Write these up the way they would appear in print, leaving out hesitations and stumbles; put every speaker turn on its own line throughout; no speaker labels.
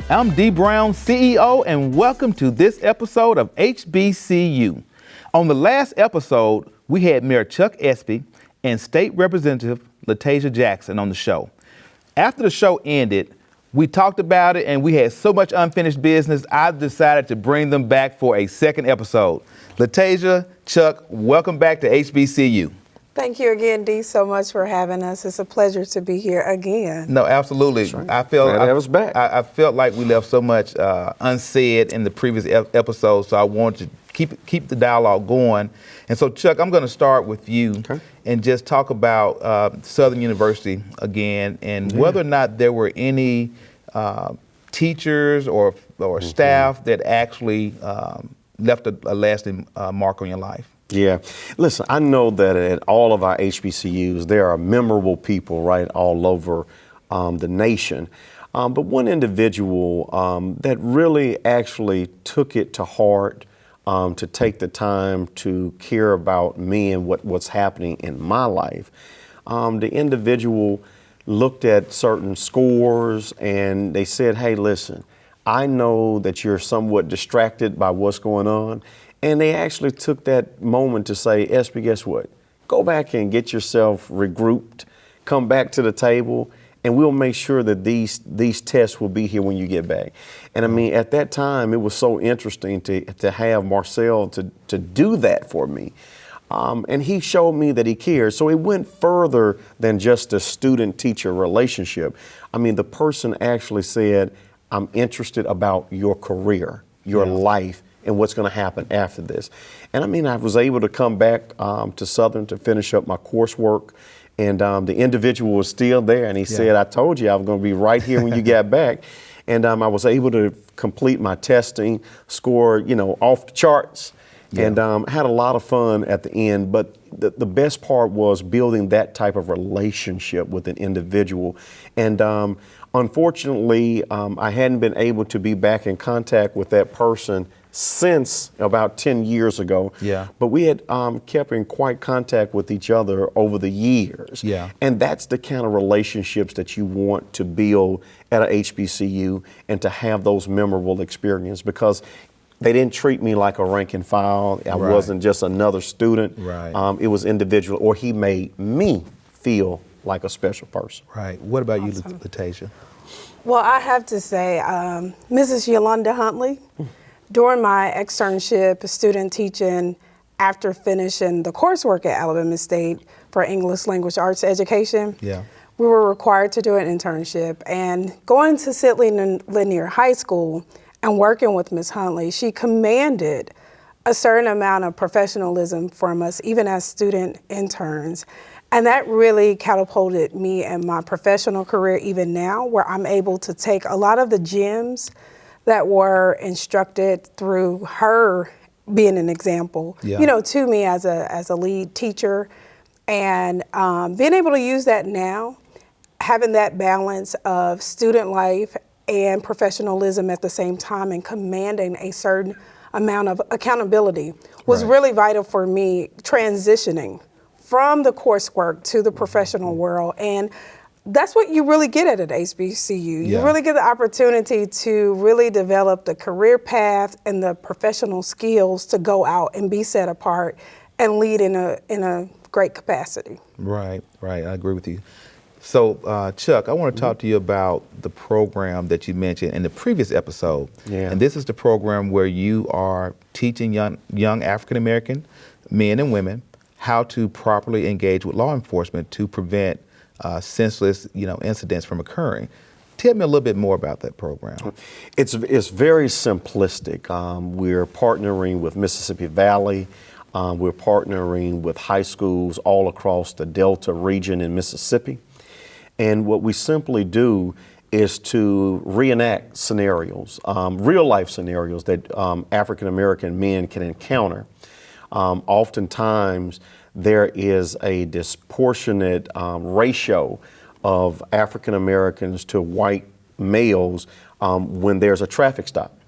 I'm Dee Brown CEO, and welcome to this episode of HBCU. On the last episode, we had Mayor Chuck Espy and State Representative Lataisha Jackson on the show. After the show ended, we talked about it and we had so much unfinished business, I decided to bring them back for a second episode. Lataisha, Chuck, welcome back to HBCU.
Thank you again, Dee, so much for having us. It's a pleasure to be here again.
No, absolutely.
Right.
I felt
Glad to have us back.
I felt like we left so much unsaid in the previous episode, so I wanted to keep the dialogue going. And so, Chuck, I'm going to start with you and just talk about Southern University again and whether or not there were any teachers or staff that actually left a lasting mark on your life.
Yeah. Listen, I know that at all of our HBCUs, there are memorable people, right, all over the nation. But one individual that really actually took it to heart, to take the time to care about me and what's happening in my life. The individual looked at certain scores and they said, hey, listen, I know that you're somewhat distracted by what's going on. And they actually took that moment to say, Espy, guess what? Go back and get yourself regrouped, come back to the table, and we'll make sure that these tests will be here when you get back. And I mean, at that time, it was so interesting to have Marcel to do that for me. And he showed me that he cared. So it went further than just a student-teacher relationship. I mean, the person actually said, I'm interested about your career, your life, and what's going to happen after this. And I mean, I was able to come back to Southern to finish up my coursework, and the individual was still there, and he said, I told you I was going to be right here when you got back. And I was able to complete my testing, score, off the charts, and had a lot of fun at the end. But the best part was building that type of relationship with an individual. And unfortunately, I hadn't been able to be back in contact with that person since about 10 years ago. Yeah. But we had kept in quite contact with each other over the years. Yeah. And that's the kind of relationships that you want to build at a HBCU and to have those memorable experiences, because they didn't treat me like a rank and file. I wasn't just another student. Right. It was individual, or he made me feel like a special person.
Right. What about you, Lataisha?
Well, I have to say, Mrs. Yolanda Huntley, during my externship, student teaching, after finishing the coursework at Alabama State for English Language Arts Education, we were required to do an internship. And going to Sidley Lanier High School and working with Ms. Huntley, she commanded a certain amount of professionalism from us, even as student interns. And that really catapulted me in my professional career even now, where I'm able to take a lot of the gems that were instructed through her being an example, to me as a lead teacher, and being able to use that now, having that balance of student life and professionalism at the same time, and commanding a certain amount of accountability was really vital for me transitioning from the coursework to the professional world. And that's what you really get at an HBCU. You really get the opportunity to really develop the career path and the professional skills to go out and be set apart and lead in a great capacity. Right.
I agree with you. So, Chuck, I want to talk to you about the program that you mentioned in the previous episode. And this is the program where you are teaching young African-American men and women how to properly engage with law enforcement to prevent senseless, incidents from occurring. Tell me a little bit more about that program.
It's very simplistic. We're partnering with Mississippi Valley. We're partnering with high schools all across the Delta region in Mississippi. And what we simply do is to reenact scenarios, real life scenarios that African American men can encounter. Oftentimes, there is a disproportionate ratio of African Americans to white males when there's a traffic stop.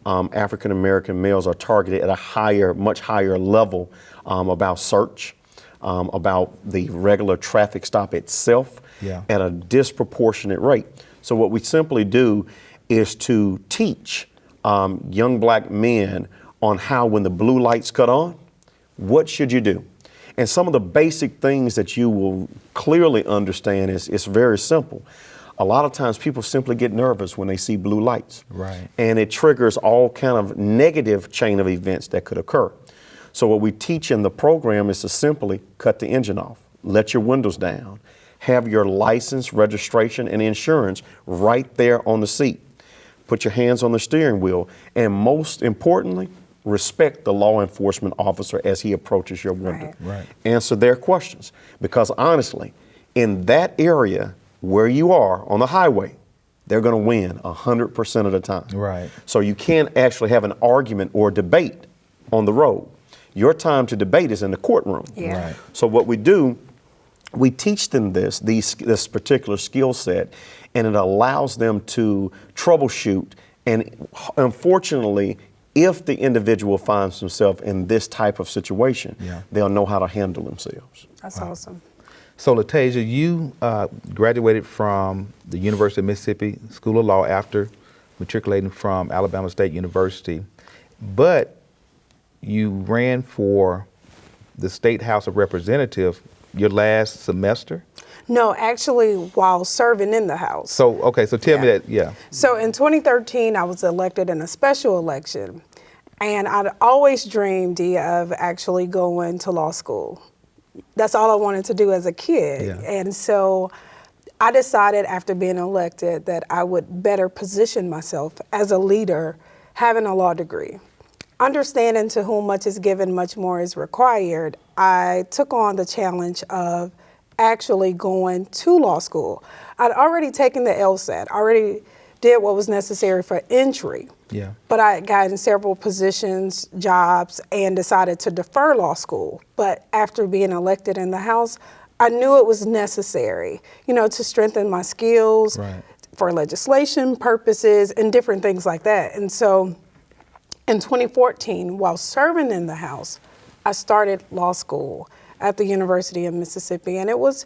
African American males are targeted at a much higher level about search, about the regular traffic stop itself at a disproportionate rate. So what we simply do is to teach young black men on how, when the blue lights cut on, what should you do? And some of the basic things that you will clearly understand is it's very simple. A lot of times people simply get nervous when they see blue lights.
Right.
And it triggers all kind of negative chain of events that could occur. So what we teach in the program is to simply cut the engine off, let your windows down, have your license, registration, and insurance right there on the seat. Put your hands on the steering wheel, and most importantly, respect the law enforcement officer as he approaches your window.
Right.
Answer their questions, because honestly, in that area where you are on the highway, they're going to win 100% of the time.
Right.
So you can't actually have an argument or debate on the road. Your time to debate is in the courtroom.
Yeah.
Right.
So what we do, we teach them this particular skill set, and it allows them to troubleshoot. And unfortunately, if the individual finds himself in this type of situation, they'll know how to handle themselves.
That's awesome.
So Lataisha, you graduated from the University of Mississippi School of Law after matriculating from Alabama State University, but you ran for the State House of Representatives your last semester?
No, actually, while serving in the House.
So, okay, so tell me that,
So in 2013, I was elected in a special election, and I'd always dreamed, Dee, of actually going to law school. That's all I wanted to do as a kid.
Yeah.
And so I decided after being elected that I would better position myself as a leader having a law degree. Understanding to whom much is given, much more is required, I took on the challenge of actually going to law school. I'd already taken the LSAT, already did what was necessary for entry.
Yeah.
But I had gotten several positions, jobs, and decided to defer law school. But after being elected in the House, I knew it was necessary, to strengthen my skills for legislation purposes and different things like that. And so in 2014, while serving in the House, I started law school at the University of Mississippi, and it was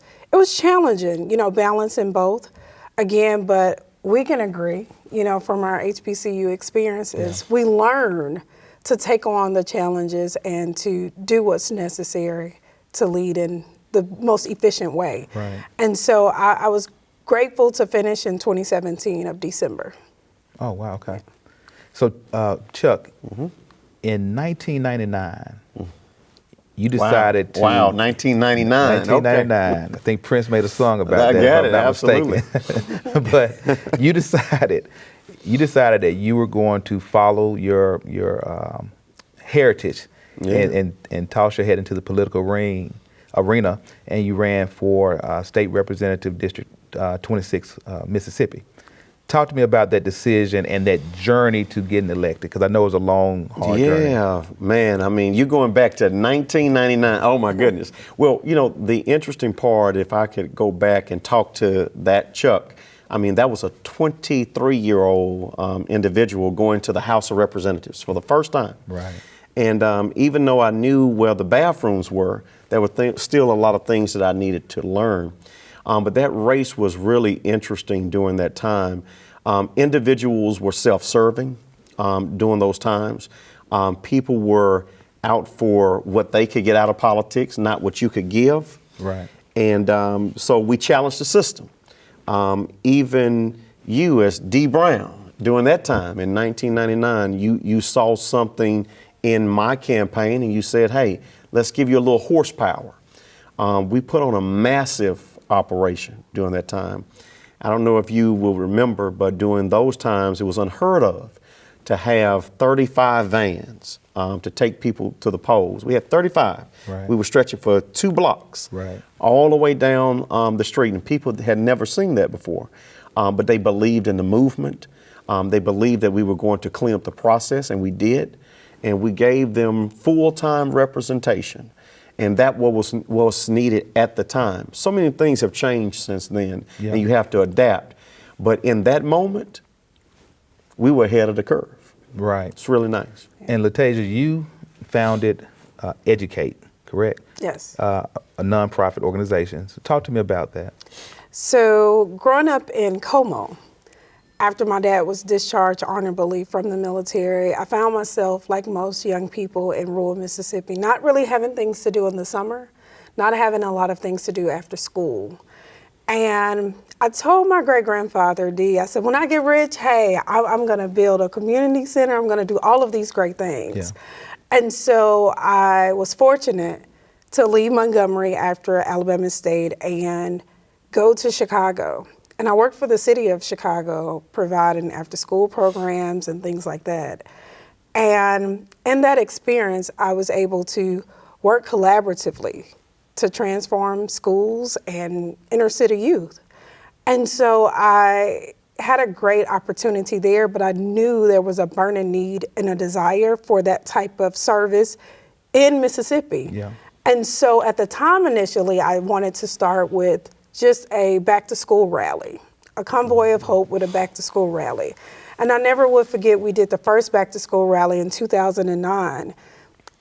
challenging, balancing both. Again, but we can agree, from our HBCU experiences, we learn to take on the challenges and to do what's necessary to lead in the most efficient way.
Right.
And so I was grateful to finish in 2017 of December.
Oh, wow, okay. So, Chuck, in 1999, you decided to...
Wow, 1999.
1999.
Okay.
I think Prince made a song about that.
I get
if
it,
I'm not
absolutely.
mistaken. But you decided that you were going to follow your heritage and toss your head into the political arena, and you ran for State Representative District 26, Mississippi. Talk to me about that decision and that journey to getting elected, because I know it was a long, hard journey.
Yeah, man. I mean, you're going back to 1999. Oh, my goodness. Well, the interesting part, if I could go back and talk to that Chuck, I mean, that was a 23-year-old individual going to the House of Representatives for the first time.
Right.
And even though I knew where the bathrooms were, there were still a lot of things that I needed to learn. But that race was really interesting during that time. Individuals were self-serving during those times. People were out for what they could get out of politics, not what you could give.
Right.
And so we challenged the system. Even you, as Dee Brown, during that time in 1999, you saw something in my campaign and you said, hey, let's give you a little horsepower. We put on a massive operation during that time. I don't know if you will remember, but during those times, it was unheard of to have 35 vans to take people to the polls. We had 35.
Right.
We were stretching for 2 blocks, all the way down the street, and people had never seen that before. But they believed in the movement. They believed that we were going to clean up the process, and we did. And we gave them full-time representation. And that was needed at the time. So many things have changed since then, and you have to adapt. But in that moment, we were ahead of the curve.
Right.
It's really nice.
And Lataisha, you founded Educate, correct?
Yes.
A nonprofit organization. So talk to me about that.
So growing up in Como, after my dad was discharged honorably from the military, I found myself, like most young people in rural Mississippi, not really having things to do in the summer, not having a lot of things to do after school. And I told my great-grandfather, Dee, I said, when I get rich, hey, I'm going to build a community center. I'm going to do all of these great things. Yeah. And so I was fortunate to leave Montgomery after Alabama State and go to Chicago. And I worked for the city of Chicago, providing after-school programs and things like that. And in that experience, I was able to work collaboratively to transform schools and inner city youth. And so I had a great opportunity there, but I knew there was a burning need and a desire for that type of service in Mississippi. Yeah. And so at the time initially, I wanted to start with just a back to school rally, a convoy of hope with a back to school rally. And I never would forget, we did the first back to school rally in 2009,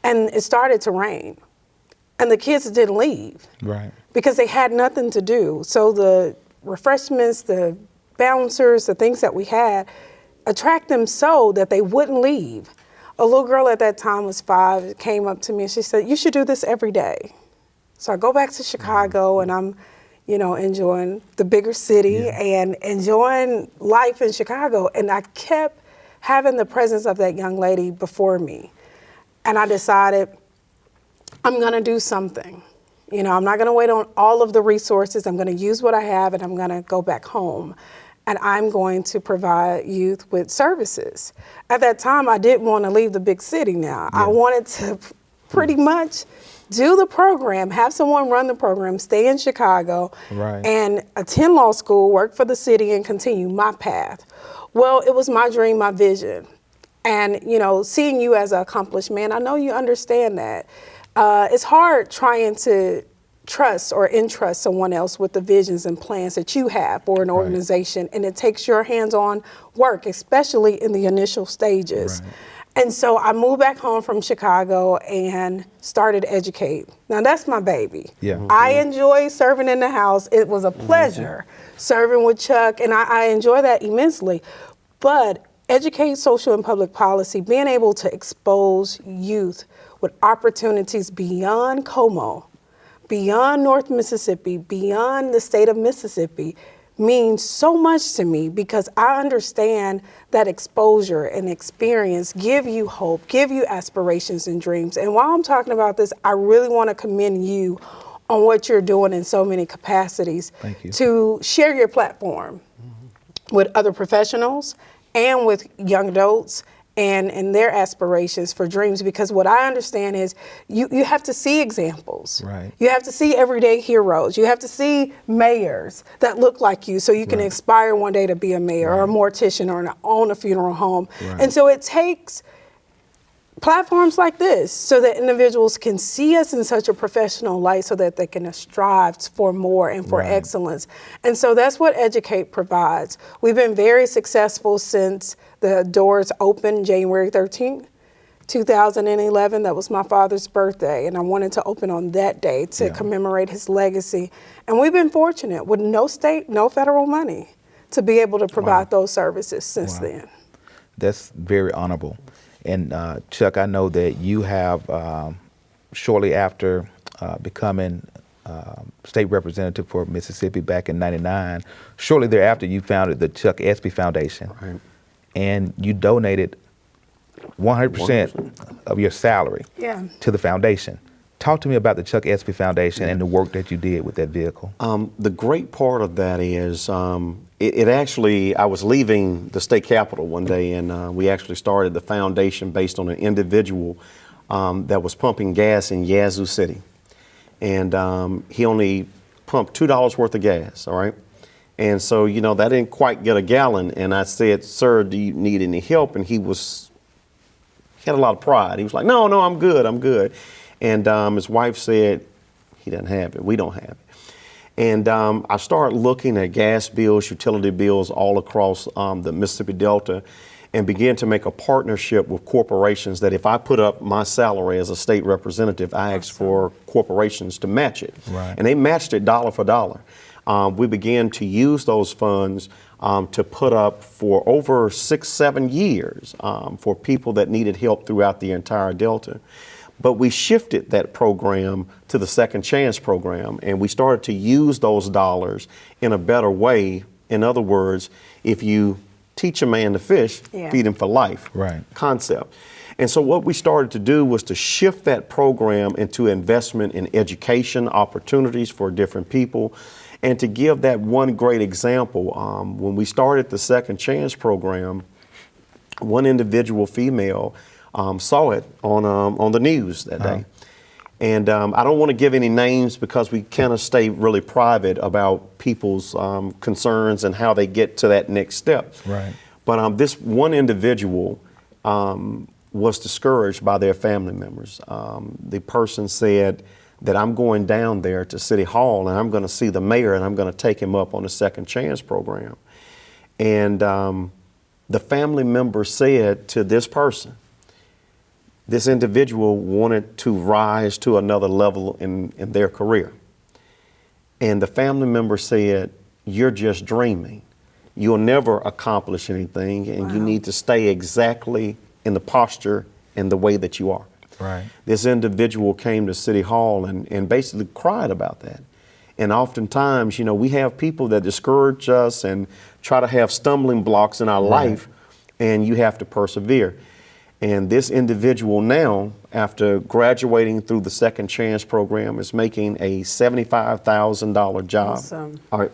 and it started to rain. And the kids didn't leave, right? Because they had nothing to do. So the refreshments, the bouncers, the things that we had, attract them so that they wouldn't leave. A little girl at that time was 5, came up to me and she said, you should do this every day. So I go back to Chicago and I'm, enjoying the bigger city and enjoying life in Chicago. And I kept having the presence of that young lady before me. And I decided, I'm going to do something. I'm not going to wait on all of the resources. I'm going to use what I have and I'm going to go back home. And I'm going to provide youth with services. At that time, I didn't want to leave the big city now. Yeah. I wanted to pretty much do the program, have someone run the program, stay in Chicago, right, and attend law school, work for the city, and continue my path. Well, it was my dream, my vision. And, seeing you as an accomplished man, I know you understand that. It's hard trying to trust or entrust someone else with the visions and plans that you have for an organization. Right. And it takes your hands-on work, especially in the initial stages. Right. And so I moved back home from Chicago and started Educate. Now that's my baby. Yeah. Mm-hmm. I enjoy serving in the house. It was a pleasure serving with Chuck, and I enjoy that immensely. But Educate, Social and Public Policy, being able to expose youth with opportunities beyond Como, beyond North Mississippi, beyond the state of Mississippi, means so much to me because I understand that exposure and experience give you hope, give you aspirations and dreams. And while I'm talking about this, I really want to commend you on what you're doing in so many capacities. Thank you. To share your platform with other professionals and with young adults and their aspirations for dreams, because what I understand is you have to see examples. Right. You have to see everyday heroes. You have to see mayors that look like you so you can aspire one day to be a mayor or a mortician or own a funeral home. Right. And so it takes platforms like this so that individuals can see us in such a professional light so that they can strive for more and for excellence. And so that's what Educate provides. We've been very successful since the doors opened January 13th, 2011. That was my father's birthday, and I wanted to open on that day to commemorate his legacy. And we've been fortunate with no state, no federal money to be able to provide those services since then.
That's very honorable. And Chuck, I know that you have, shortly after becoming state representative for Mississippi back in '99, shortly thereafter you founded the Chuck Espy Foundation. Right. And you donated 100% of your salary to the foundation. Talk to me about the Chuck Espy Foundation and the work that you did with that vehicle.
The great part of that is it actually, I was leaving the state capitol one day and we actually started the foundation based on an individual that was pumping gas in Yazoo City. And he only pumped $2 worth of gas, all right? And so, that didn't quite get a gallon. And I said, sir, do you need any help? And he had a lot of pride. He was like, no, I'm good. And his wife said, he doesn't have it. We don't have it. And I started looking at gas bills, utility bills all across the Mississippi Delta and began to make a partnership with corporations that if I put up my salary as a state representative, I asked for corporations to match it. Right. And they matched it dollar for dollar. we began to use those funds to put up for over 6-7 years for people that needed help throughout the entire Delta. But we shifted that program to the Second Chance program, and we started to use those dollars in a better way. In other words, if you teach a man to fish, feed him for life concept. And so what we started to do was to shift that program into investment in education opportunities for different people. And to give that one great example, when we started the Second Chance program, one individual female saw it on the news that day. And I don't want to give any names because we kind of stay really private about people's concerns and how they get to that next step.
Right.
But this one individual was discouraged by their family members. The person said that I'm going down there to City Hall and I'm going to see the mayor and I'm going to take him up on the Second Chance program. And the family member said to this person, this individual wanted to rise to another level in their career. And the family member said, you're just dreaming. You'll never accomplish anything, and you need to stay exactly in the posture and the way that you are.
Right.
This individual came to City Hall and basically cried about that. And oftentimes, you know, we have people that discourage us and try to have stumbling blocks in our life, and you have to persevere. And this individual now, after graduating through the Second Chance program, is making a $75,000 job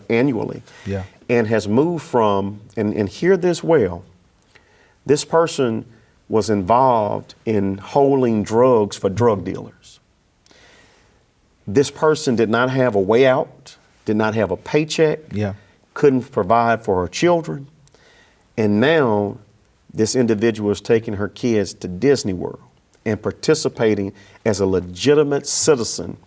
annually.
Yeah.
And has moved from, and hear this well, this person was involved in holding drugs for drug dealers. This person did not have a way out, did not have a paycheck, couldn't provide for her children. And now this individual is taking her kids to Disney World and participating as a legitimate citizen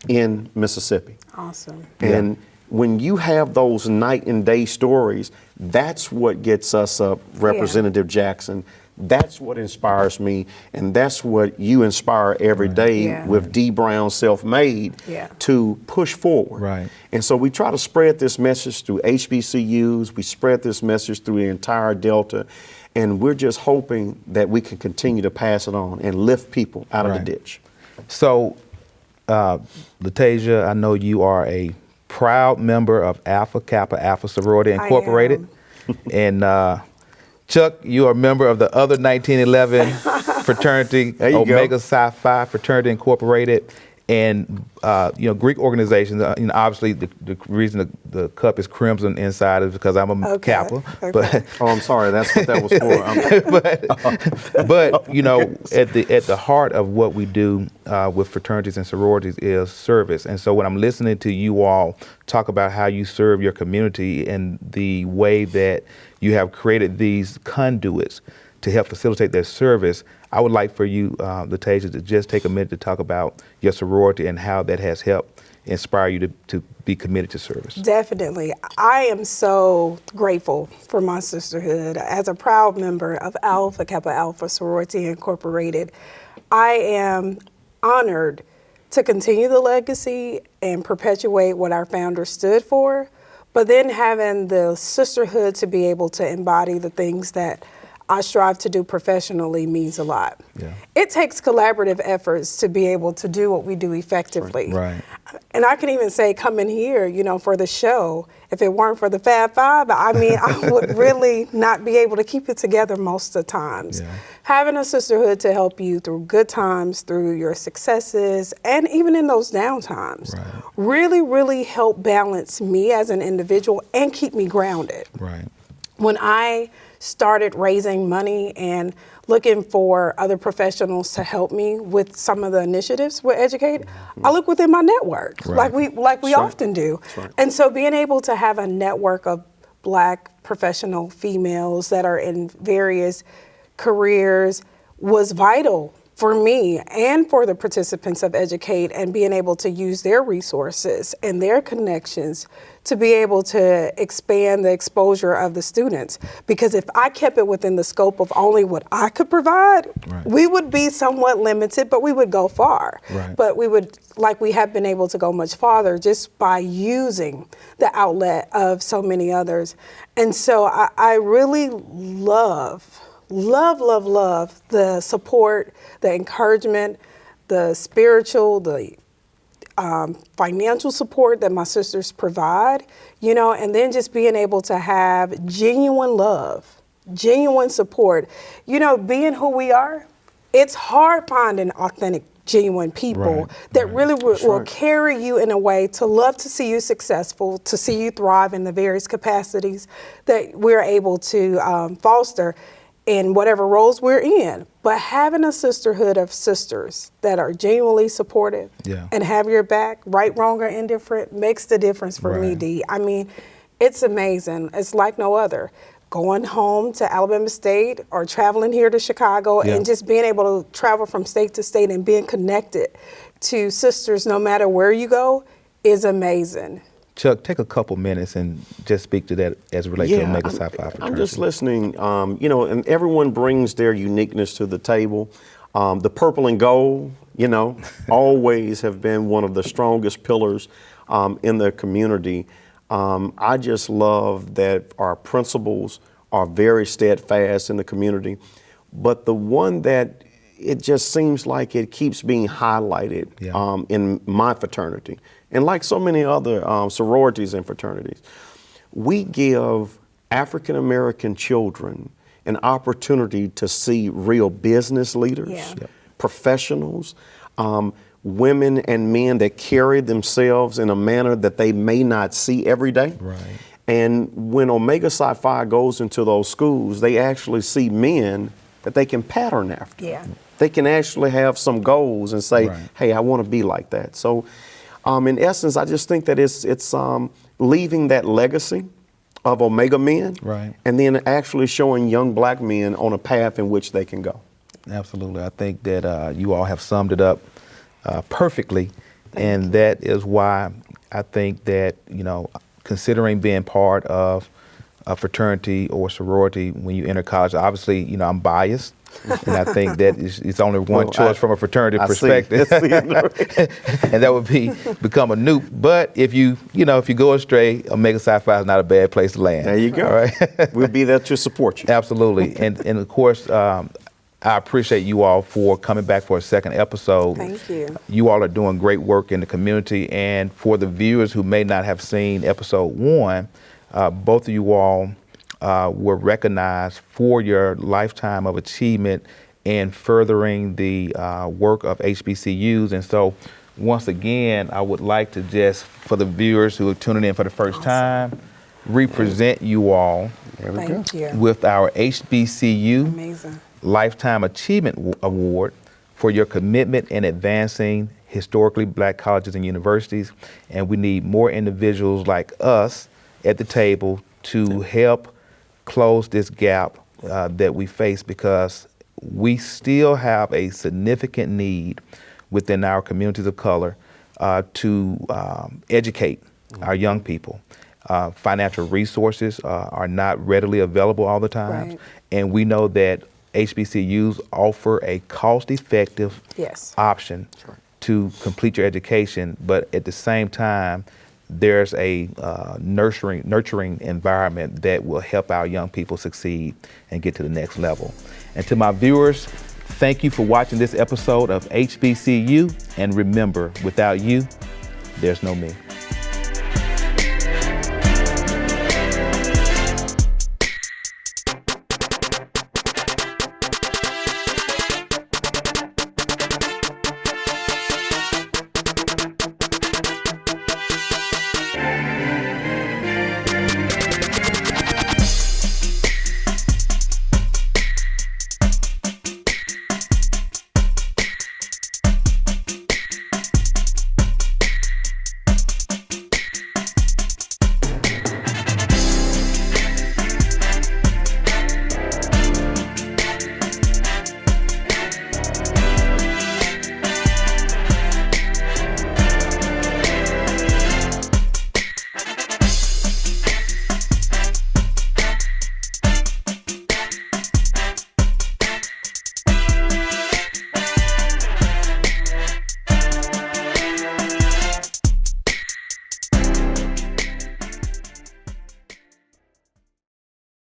in Mississippi.
Awesome.
And when you have those night and day stories, that's what gets us up, Representative Jackson. That's what inspires me, and that's what you inspire every day with Dee Brown Self-Made to push forward.
Right.
And so we try to spread this message through HBCUs, we spread this message through the entire Delta, and we're just hoping that we can continue to pass it on and lift people out of the ditch.
So, Lataisha, I know you are a proud member of Alpha Kappa Alpha Sorority Incorporated. And Chuck, you are a member of the other 1911 fraternity, Omega Psi Phi Fraternity Incorporated, and Greek organizations. Obviously, the reason the cup is crimson inside is because I'm a Kappa. But
I'm sorry, that's what that was for.
but at the heart of what we do with fraternities and sororities is service. And so when I'm listening to you all talk about how you serve your community and the way that you have created these conduits to help facilitate their service, I would like for you, Lataisha, to just take a minute to talk about your sorority and how that has helped inspire you to be committed to service.
Definitely. I am so grateful for my sisterhood. As a proud member of Alpha Kappa Alpha Sorority Incorporated, I am honored to continue the legacy and perpetuate what our founder stood for, but then having the sisterhood to be able to embody the things that I strive to do professionally means a lot. Yeah. It takes collaborative efforts to be able to do what we do effectively.
Right.
And I can even say coming here, for the show, if it weren't for the Fab Five, I would really not be able to keep it together most of the times. Yeah. Having a sisterhood to help you through good times, through your successes, and even in those down times, really, really help balance me as an individual and keep me grounded.
Right.
When I started raising money and looking for other professionals to help me with some of the initiatives with Educate, I look within my network, like we often do. And so being able to have a network of Black professional females that are in various careers was vital for me and for the participants of Educate, and being able to use their resources and their connections to be able to expand the exposure of the students. Because if I kept it within the scope of only what I could provide,
Right.
we would be somewhat limited, but we would go far.
Right.
But we would, like we have been able to go much farther just by using the outlet of so many others. And so I really love the support, the encouragement, the spiritual, the financial support that my sisters provide, you know, and then just being able to have genuine love, genuine support. You know, being who we are, it's hard finding authentic, genuine people that really will carry you in a way to love to see you successful, to see you thrive in the various capacities that we're able to foster in whatever roles we're in. But having a sisterhood of sisters that are genuinely supportive and have your back, right, wrong, or indifferent, makes the difference for me, Dee. I mean, it's amazing. It's like no other. Going home to Alabama State or traveling here to Chicago and just being able to travel from state to state and being connected to sisters no matter where you go is amazing.
Chuck, take a couple minutes and just speak to that as it relates to Omega Psi Phi fraternity.
I'm just listening, you know, and everyone brings their uniqueness to the table. The purple and gold, you know, always have been one of the strongest pillars in the community. I just love that our principles are very steadfast in the community, but the one that it just seems like it keeps being highlighted in my fraternity, and like so many other sororities and fraternities, we give African American children an opportunity to see real business leaders, professionals, women and men that carry themselves in a manner that they may not see every day.
Right.
And when Omega Psi Phi goes into those schools, they actually see men that they can pattern after.
Yeah.
They can actually have some goals and say, hey, I want to be like that. So in essence, I just think that it's leaving that legacy of Omega men, and then actually showing young black men on a path in which they can go.
Absolutely. I think that you all have summed it up perfectly. And that is why I think that, you know, considering being part of a fraternity or sorority when you enter college, obviously, you know, I'm biased. And I think that it's only one choice from a fraternity perspective. And that would be become a nuke. But if you go astray, Omega Psi Phi is not a bad place to land.
There you go.
All right?
We'll be there to support you.
Absolutely. And of course, I appreciate you all for coming back for a second episode.
Thank you.
You all are doing great work in the community. And for the viewers who may not have seen episode 1, both of you all were recognized for your lifetime of achievement in furthering the work of HBCUs. And so once again, I would like to just, for the viewers who are tuning in for the first time, represent you all
Thank you.
with our HBCU
Amazing.
Lifetime Achievement Award for your commitment in advancing historically black colleges and universities. And we need more individuals like us at the table to help close this gap that we face, because we still have a significant need within our communities of color to educate our young people. Financial resources are not readily available all the time.
Right.
And we know that HBCUs offer a cost-effective option to complete your education, but at the same time, there's a nurturing environment that will help our young people succeed and get to the next level. And to my viewers, thank you for watching this episode of HBCU, and remember, without you, there's no me.